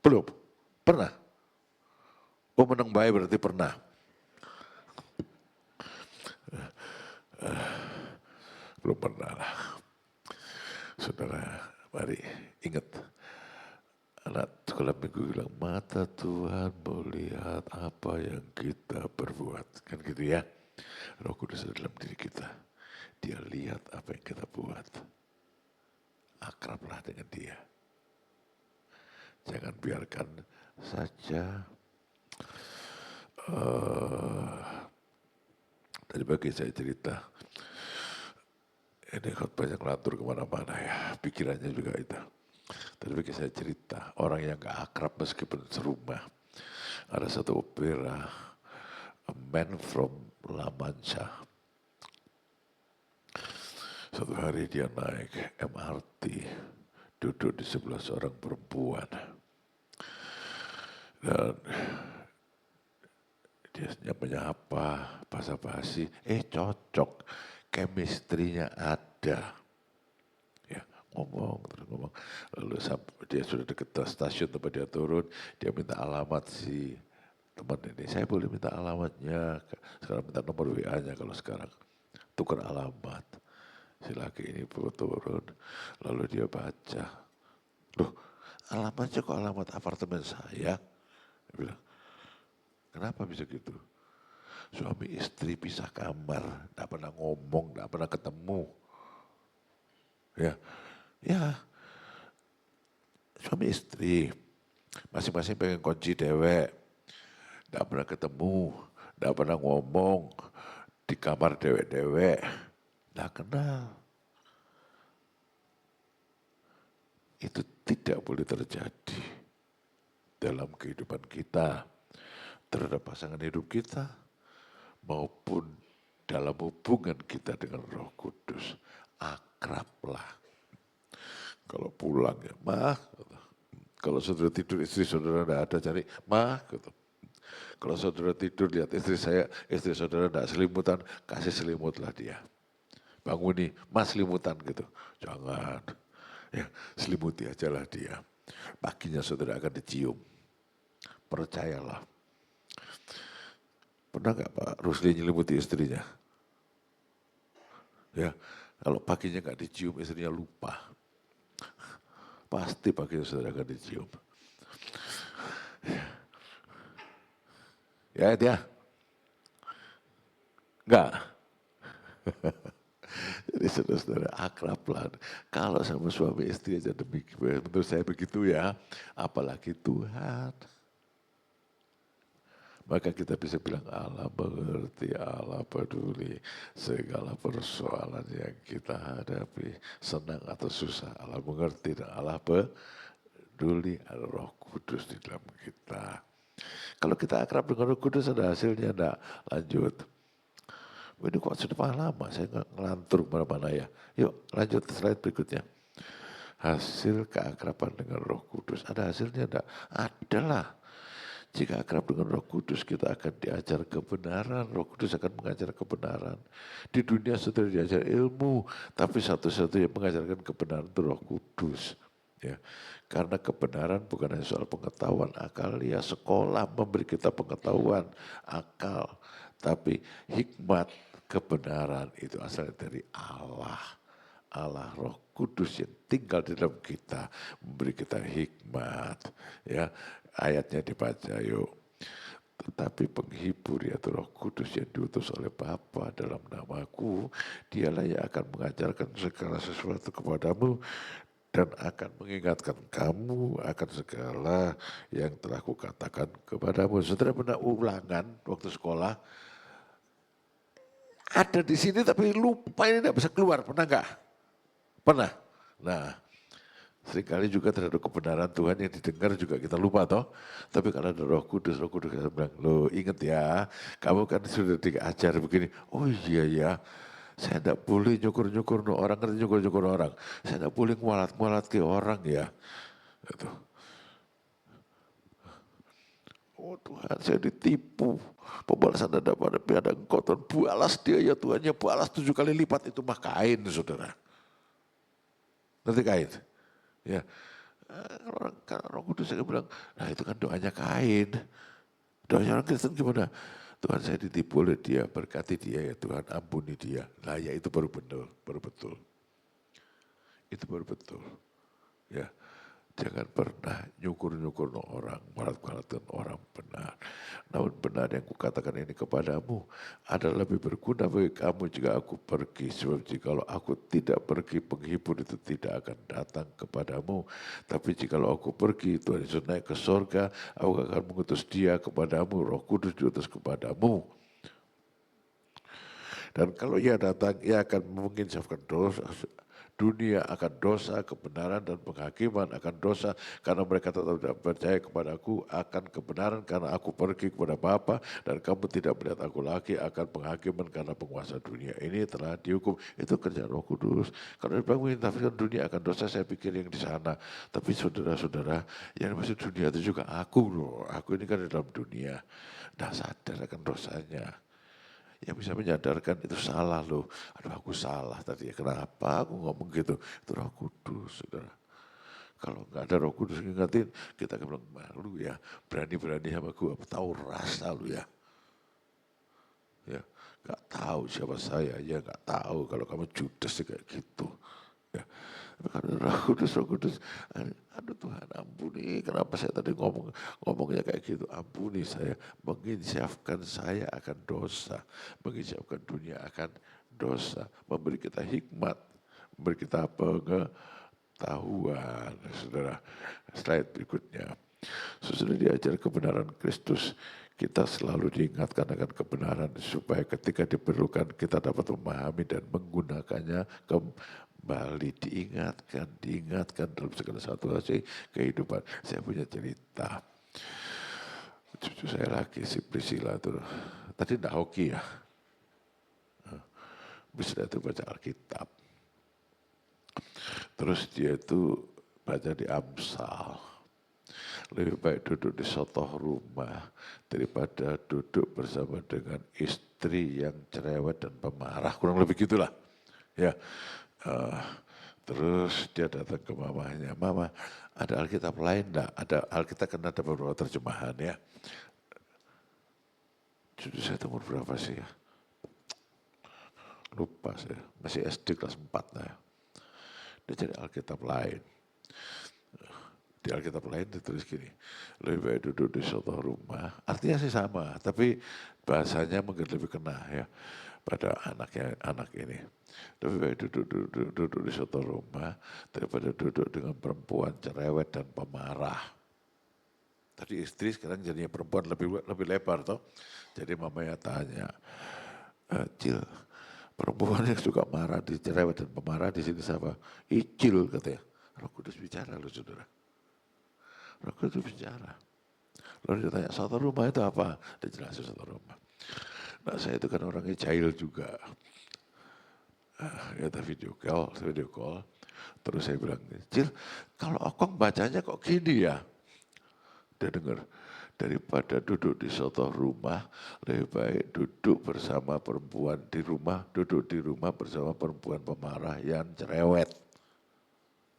Belum? Pernah? Oh menang baik berarti pernah. Belum pernah lah. Saudara, mari ingat. Anak sekolah minggu bilang, mata Tuhan melihat apa yang kita perbuat. Kan gitu ya. Roh Kudus dalam diri kita. Dia lihat apa yang kita buat. Akrablah dengan dia. Jangan biarkan saja. Tadi pagi saya cerita. Ini khotbah yang lantur kemana-mana ya. Pikirannya juga itu. Tadi pagi saya cerita. Orang yang gak akrab meskipun serumah. Ada satu opera. A Man from La Mancha. Suatu hari dia naik MRT. Duduk di sebelah seorang perempuan. Dan dia menyapa, basa-basi, cocok, chemistry-nya ada. Ya, ngomong. Lalu dia sudah dekat stasiun tempat dia turun, dia minta alamat si teman ini. Saya boleh minta alamatnya, sekarang minta nomor WA-nya kalau sekarang. Tukar alamat. Si laki ini turun, lalu dia baca. Loh, alamatnya kok alamat apartemen saya? Dia bilang, kenapa bisa gitu? Suami istri pisah kamar, tidak pernah ngomong, tidak pernah ketemu. Ya, suami istri, masing-masing pengen kunci dewek, tidak pernah ketemu, tidak pernah ngomong, di kamar dewek-dewek, tidak kenal. Itu tidak boleh terjadi dalam kehidupan kita, terhadap pasangan hidup kita, maupun dalam hubungan kita dengan Roh Kudus. Akrablah. Kalau pulang ya, mah. Kalau saudara tidur, istri saudara tidak ada, cari mah. Gitu. Kalau saudara tidur, lihat istri saudara tidak selimutan, kasih selimutlah dia. Banguni, mas selimutan gitu. Jangan. Ya, selimuti ajalah dia. Paginya saudara akan dicium. Percayalah. Pernah nggak Pak Rusli nyelimuti istrinya? Ya, kalau paginya nggak dicium, istrinya lupa. Pasti paginya saudara akan dicium. Ya dia. Enggak. Jadi saudara-saudara akrablah. Kalau sama suami istri aja demikian, menurut saya begitu ya. Apalagi Tuhan. Maka kita bisa bilang Allah mengerti, Allah peduli segala persoalan yang kita hadapi, senang atau susah, Allah mengerti dan Allah peduli, ada Roh Kudus di dalam kita. Kalau kita akrab dengan Roh Kudus ada hasilnya, enggak lanjut. Ini kok sudah lama, saya nggak ngelantur kemana-mana ya. Yuk lanjut slide berikutnya. Hasil keakraban dengan Roh Kudus, ada hasilnya enggak? Adalah. Jika akrab dengan Roh Kudus, kita akan diajar kebenaran. Roh Kudus akan mengajar kebenaran. Di dunia sudah diajar ilmu, tapi satu-satunya mengajarkan kebenaran itu Roh Kudus. Ya, karena kebenaran bukan hanya soal pengetahuan akal, ya sekolah memberi kita pengetahuan akal, tapi hikmat kebenaran itu asalnya dari Allah. Allah Roh Kudus yang tinggal di dalam kita, memberi kita hikmat. Ya, ayatnya dibaca yuk. Tetapi penghibur yaitu Roh Kudus yang diutus oleh Bapa dalam namaku, dialah yang akan mengajarkan segala sesuatu kepadamu dan akan mengingatkan kamu akan segala yang telah kukatakan kepadamu. Saudara pernah ulangan waktu sekolah, ada di sini tapi lupa ini tidak bisa keluar, pernah nggak? Pernah. Nah, seringkali juga terhadap kebenaran Tuhan yang didengar juga kita lupa toh. Tapi kalau ada Roh Kudus kita bilang, lo inget ya, kamu kan sudah diajar begini. Oh iya ya, saya tidak boleh nyukur-nyukur orang, ngerti nyukur-nyukur orang. Saya tidak boleh ngualat-ngualat ke orang ya. Gitu. Oh Tuhan, saya ditipu. Pembalasan daripada engkau Tuhan, balas dia ya Tuhan, ya balas 7 kali lipat, itu mah kain saudara. Nanti kain. Ya, kalau Roh Kudus saya bilang, nah itu kan doanya Kain. Doanya orang Kristen gimana? Tuhan saya ditipu oleh dia, berkati dia ya Tuhan, ampuni dia. Nah ya itu baru benar, baru betul. Itu baru betul. Ya, jangan pernah nyukur-nyukur orang, malat-malatkan orang benar. Namun benar yang kukatakan ini kepadamu adalah lebih berguna bagi kamu jika aku pergi. Sebab jikalau aku tidak pergi, penghibur itu tidak akan datang kepadamu. Tapi jikalau aku pergi, Tuhan Yesus naik ke sorga, aku akan mengutus dia kepadamu, Roh Kudus diutus kepadamu. Dan kalau ia datang, ia akan menginsafkan dosa, dunia akan dosa, kebenaran dan penghakiman akan dosa karena mereka tetap tidak percaya kepadaku, akan kebenaran karena aku pergi kepada Bapa dan kamu tidak melihat aku lagi, akan penghakiman karena penguasa dunia ini telah dihukum. Itu kerja Roh Kudus. Kalau dibilang mengintafkan dunia akan dosa, saya pikir yang di sana. Tapi saudara-saudara, yang maksud dunia itu juga aku loh. Aku ini kan di dalam dunia. Nah sadar akan dosanya. Yang bisa menyadarkan itu salah loh. Aduh aku salah tadi ya, kenapa aku ngomong gitu. Itu Roh Kudus, saudara. Kalau nggak ada Roh Kudus ngingetin, kita akan bilang malu ya. Berani-berani sama gue, tahu rasa lu ya. Ya, nggak tahu siapa saya, ya nggak tahu kalau kamu judes kayak gitu. Ya. Karena Roh Kudus, aduh Tuhan ampuni, kenapa saya tadi ngomongnya kayak gitu, ampuni saya, menginsafkan saya akan dosa, menginsafkan dunia akan dosa, memberi kita hikmat, memberi kita pengetahuan, saudara. Slide berikutnya. Sesudah diajar kebenaran Kristus, kita selalu diingatkan akan kebenaran supaya ketika diperlukan kita dapat memahami dan menggunakannya kembali, diingatkan dalam segala situasi kehidupan. Saya punya cerita. Cucu saya lagi si Priscilla tuh, tadi enggak hoki ya. Bisa itu baca Alkitab. Terus dia itu baca di Amsal. Lebih baik duduk di sotoh rumah daripada duduk bersama dengan istri yang cerewet dan pemarah, kurang lebih gitulah. Ya, terus dia datang ke mamanya, mama ada Alkitab lain enggak? Ada Alkitab kan ada beberapa terjemahan ya. Jadi saya umur berapa sih ya? Lupa saya, masih SD kelas 4 lah ya. Dia cari Alkitab lain. Di Alkitab lain ditulis gini, lebih baik duduk di suatu rumah, artinya sih sama, tapi bahasanya mungkin lebih kena ya pada anak ini. Lebih baik duduk di suatu rumah daripada duduk dengan perempuan cerewet dan pemarah. Tadi istri sekarang jadinya perempuan lebih lebar toh. Jadi mamanya tanya, Cil, perempuan yang suka marah, cerewet dan pemarah di sini siapa? Icil katanya. Roh Kudus bicara loh saudara. Roh Kudus bicara. Lalu dia tanya, satu rumah itu apa? Dia jelasin satu rumah. Nah saya itu kan orangnya jahil juga. Kita video call. Terus saya bilang, Cil, kalau Okong bacanya kok gini ya? Dia dengar, daripada duduk di satu rumah, lebih baik duduk bersama perempuan di rumah, duduk di rumah bersama perempuan pemarah yang cerewet.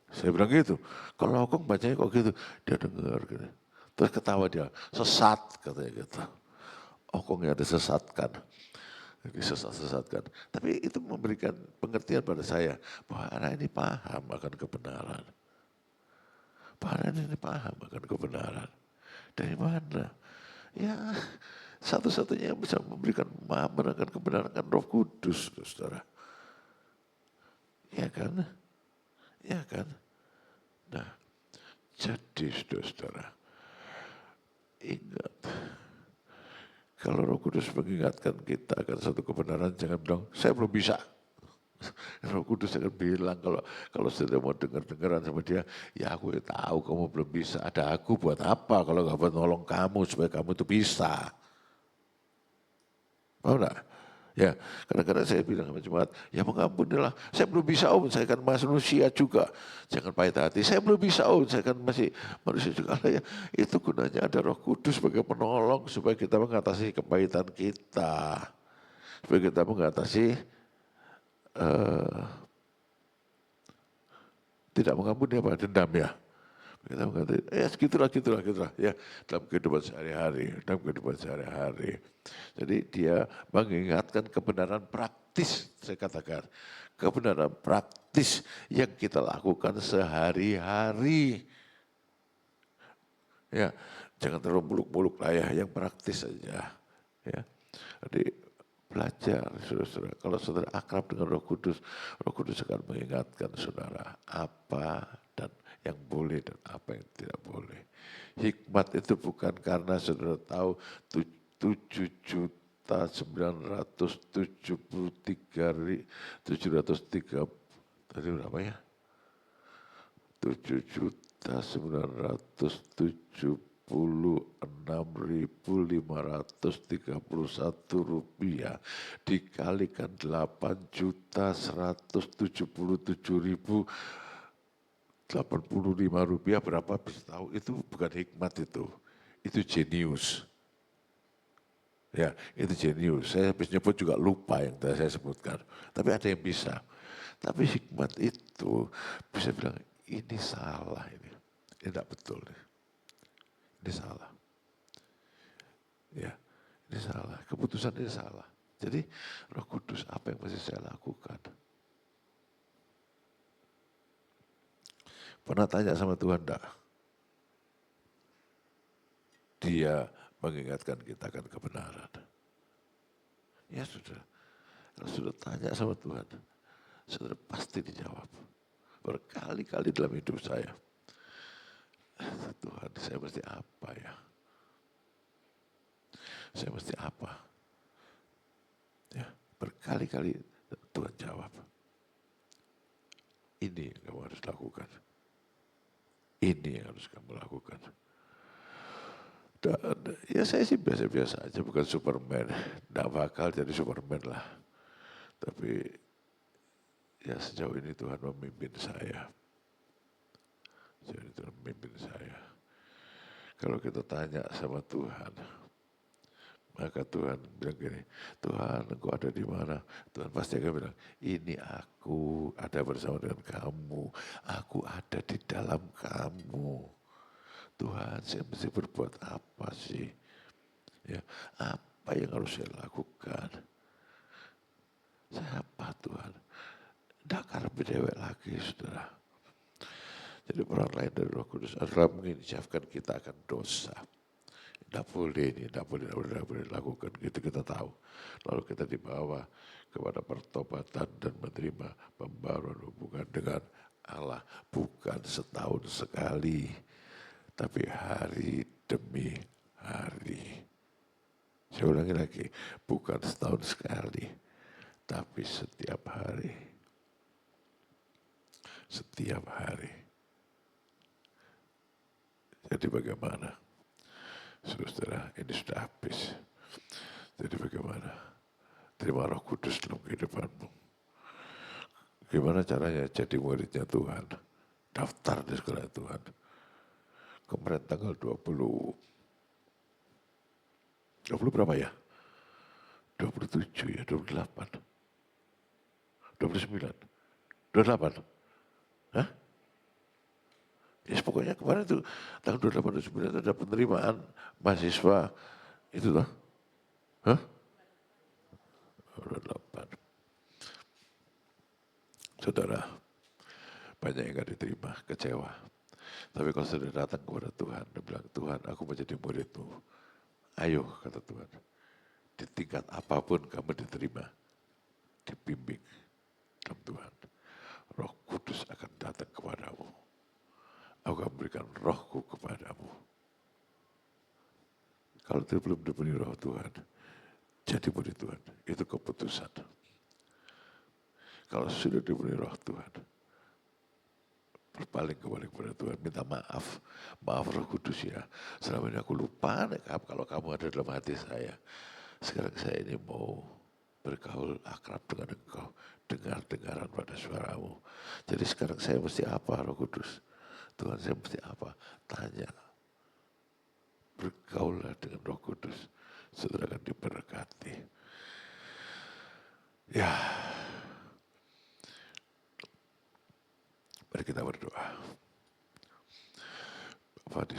Saya bilang gitu, kalau Okong bacanya kok gitu? Dia dengar gitu. Terus ketawa dia, sesat katanya gitu. Okong yang disesatkan. disesat-sesatkan. Tapi itu memberikan pengertian pada saya bahwa anak ini paham akan kebenaran. Pak anak ini paham akan kebenaran. Dari mana? Ya satu-satunya yang bisa memberikan pemahaman akan kebenaran kan Roh Kudus, saudara. Ya kan? Ya kan? Nah, jadi saudara, ingat, kalau Roh Kudus mengingatkan kita akan satu kebenaran, jangan bilang, saya belum bisa. Roh Kudus akan bilang kalau sudah mau dengar-dengaran sama dia, ya aku tahu kamu belum bisa. Ada aku buat apa kalau gak buat nolong kamu supaya kamu itu bisa. Paham enggak? Ya, kadang-kadang saya bilang sama jemaat, ya mengampunilah, saya belum bisa om, saya kan manusia juga. Jangan pahit hati, saya belum bisa om, saya kan masih manusia juga. Ya, itu gunanya ada Roh Kudus sebagai penolong supaya kita mengatasi kepahitan kita. Supaya kita mengatasi tidak mengampuni apa, dendam ya. Kita mengatakan, ya gitulah, ya dalam kehidupan sehari-hari. Jadi dia mengingatkan kebenaran praktis, saya katakan. Kebenaran praktis yang kita lakukan sehari-hari. Ya, jangan terlalu muluk-muluk lah ya, yang praktis saja. Ya, jadi belajar, saudara. Kalau saudara akrab dengan Roh Kudus akan mengingatkan saudara apa dan yang boleh dan apa yang tidak boleh. Hikmat itu bukan karena saudara tahu 7.973.703 tadi berapa ya? 7.976.531 rupiah dikalikan 8.177.085 rupiah berapa bisa tahu? Itu bukan hikmat itu jenius. Ya, itu jenius. Saya habis nyebut juga lupa yang tadi saya sebutkan. Tapi ada yang bisa. Tapi hikmat itu bisa bilang ini salah ini tidak betul ini salah. Ya, ini salah. Keputusan ini salah. Jadi Roh Kudus apa yang mesti saya lakukan? Pernah tanya sama Tuhan enggak? Dia mengingatkan kita akan kebenaran. Ya sudah, kalau sudah tanya sama Tuhan, sudah pasti dijawab. Berkali-kali dalam hidup saya, Tuhan saya mesti apa ya? Saya mesti apa? Ya, berkali-kali Tuhan jawab. Ini yang kamu harus lakukan. Ini yang harus kamu lakukan. Dan ya saya sih biasa-biasa aja, bukan Superman. Nggak bakal jadi Superman lah. Tapi ya sejauh ini Tuhan memimpin saya. Sejauh ini Tuhan memimpin saya. Kalau kita tanya sama Tuhan, maka Tuhan bilang gini, Tuhan engkau ada di mana? Tuhan pasti akan bilang, ini aku ada bersama dengan kamu. Aku ada di dalam kamu. Tuhan saya mesti berbuat apa sih? Ya, apa yang harus saya lakukan? Siapa Tuhan? Tidak karena dewek lagi saudara. Jadi peran lain dari Roh Kudus adalah menginsyafkan kita akan dosa. Tidak boleh lakukan gitu kita tahu. Lalu kita dibawa kepada pertobatan dan menerima pembaruan hubungan dengan Allah. Bukan setahun sekali, tapi hari demi hari. Saya ulangi lagi, bukan setahun sekali, tapi setiap hari. Setiap hari. Jadi bagaimana? Saudara, ini sudah habis. Jadi bagaimana? Terima Roh Kudus dalam kehidupanmu. Gimana caranya jadi muridnya Tuhan? Daftar di sekolah Tuhan. Kemarin tanggal 20 berapa ya? 27 ya, 28. 29. 28. Hah? Ya pokoknya kemarin itu tahun 28 29 itu ada penerimaan mahasiswa itu toh. Hah? 8. Saudara, banyak yang gak diterima, kecewa. Tapi kalau sudah datang kepada Tuhan, dia bilang, Tuhan aku menjadi muridmu. Ayo, kata Tuhan. Di tingkat apapun kamu diterima, dibimbing dalam Tuhan. Roh Kudus akan datang kepadamu. Aku akan memberikan rohku kepadamu. Kalau dia belum diberi roh Tuhan, jadi murid Tuhan. Itu keputusan. Kalau sudah diberi roh Tuhan, berpaling kembali kepada Tuhan, minta maaf. Maaf Roh Kudus ya, selama ini aku lupa kalau kamu ada dalam hati saya. Sekarang saya ini mau bergaul akrab dengan engkau, dengar-dengaran pada suaramu. Jadi sekarang saya mesti apa Roh Kudus? Tuhan saya mesti apa? Tanya. Bergaullah dengan Roh Kudus, saudara akan diberkati. Ya, mari kita berdoa. Bapak di